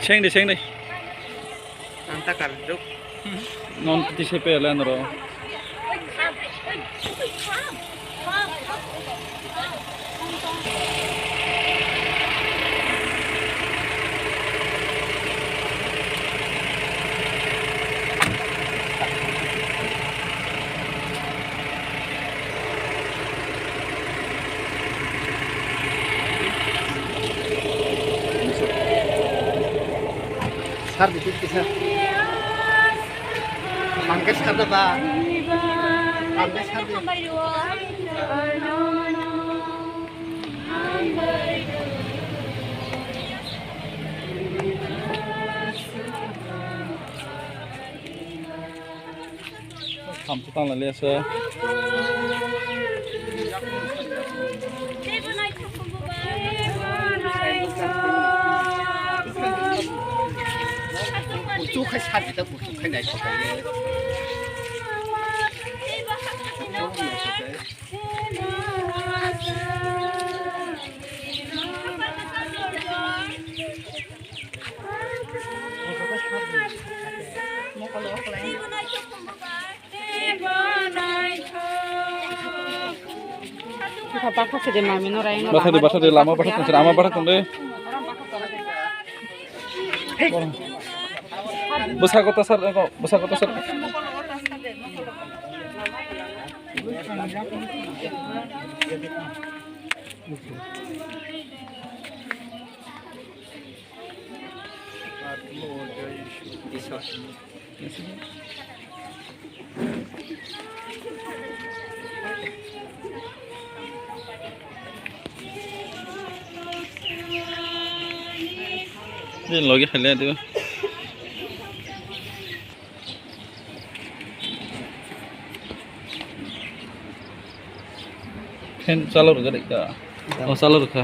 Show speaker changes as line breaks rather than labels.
Xem đi.
Anta kar duk.
Non ti sepe lan ro.
Sar dikit kisah. Mangkes kata ba? Mangkes kata.
Thầm cho tao là lê sơ.
Chú khai sát thì tao cũng khai này cho cái. Bahasa di lama bahasa deh. Besar kota sar kok, besar kota sar. Ini lagi halnya tu. Kan salur ke dekat? Oh salur ke?